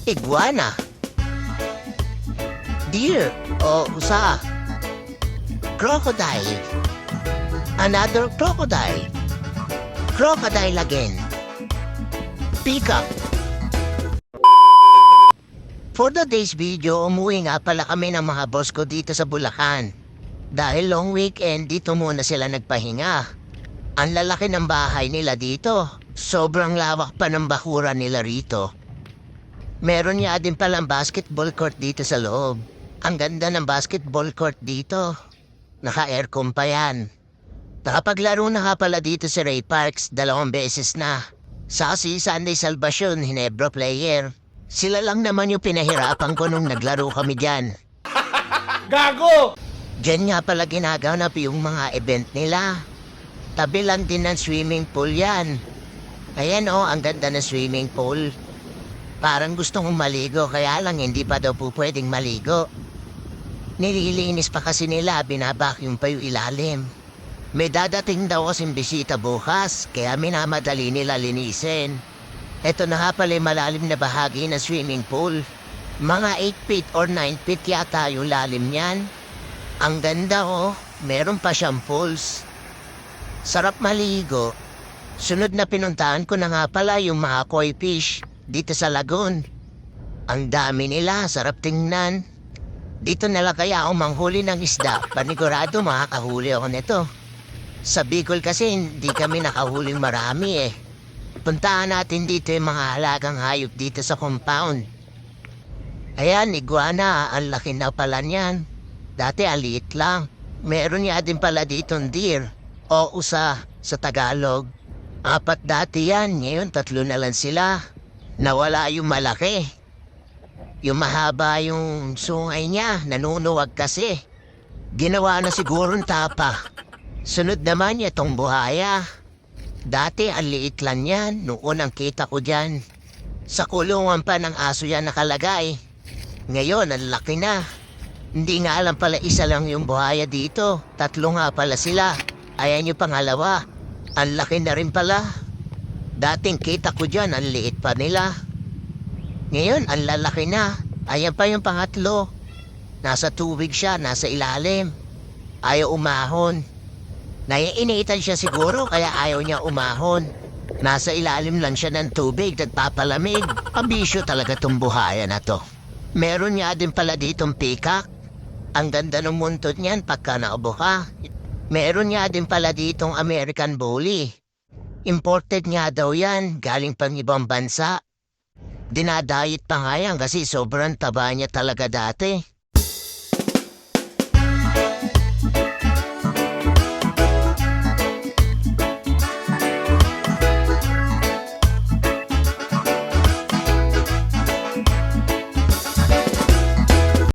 iguana, deer o usa, crocodile, another crocodile, crocodile again, peacock. For the day's video, umuwi nga pala kami ng mga boss ko dito sa Bulacan. Dahil long weekend, dito muna sila nagpahinga. Ang lalaki ng bahay nila dito. Sobrang lawak pa ng bakuran nila rito. Meron nga din palang basketball court dito sa loob. Ang ganda ng basketball court dito. Naka-aircon pa yan. Nakapaglaro na nga pala dito sa Ray Parks 2 beses na. Sa si Sunday Salvacion, Hinebra player. Sila lang naman yung pinahirapan ko nung naglaro kami dyan. Gago! Diyan nga pala ginaganap yung mga event nila. Tabi lang din ng swimming pool yan. Ayan ang ganda ng swimming pool. Parang gusto kong maligo, kaya lang hindi pa daw po pwedeng maligo. Nililinis pa kasi nila, binabacuum pa yung ilalim. May dadating daw kasing bisita bukas, kaya minamadali nila linisin. Ito na nga pala yung malalim na bahagi ng swimming pool. Mga 8 feet or 9 feet yata yung lalim niyan. Ang ganda meron pa siyang pools. Sarap maligo. Sunod na pinuntahan ko na nga pala yung mga koi fish dito sa lagoon. Ang dami nila, sarap tingnan. Dito nila kaya ako manghuli ng isda, panigurado makakahuli ako nito. Sa Bicol kasi hindi kami nakahuling marami Puntahan natin dito yung mga halagang hayop dito sa compound. Ayan, iguana, ang laki na pala niyan. Dati aliit lang. Meron niya din pala ditong deer o usa sa Tagalog. 4 dati yan, ngayon 3 na lang sila. Nawala yung malaki. Yung mahaba yung sungay niya, nanunuwag kasi. Ginawa na sigurong tapa. Sunod naman niya tong buhaya. Dati ang liit lang yan, noon ang kita ko dyan. Sa kulungan pa ng aso yan nakalagay. Ngayon, ang laki na. Hindi nga alam pala isa lang yung buhaya dito. 3 nga pala sila. Ayan yung pangalawa. Ang laki na rin pala. Dating kita ko dyan, ang liit pa nila. Ngayon, ang lalaki na. Ayan pa yung pangatlo. Nasa tubig siya, nasa ilalim. Ayaw umahon. Naiinitan siya siguro kaya ayaw niya umahon. Nasa ilalim lang siya ng tubig, nagpapalamig. Pabisyo talaga tong buhaya na to. Meron niya din pala ditong peacock. Ang ganda ng muntot niyan pagka naubo ka. Meron niya din pala ditong American Bully. Imported nga daw yan, galing pang ibang bansa. Dinadayit pa nga yan kasi sobrang taba niya talaga dati.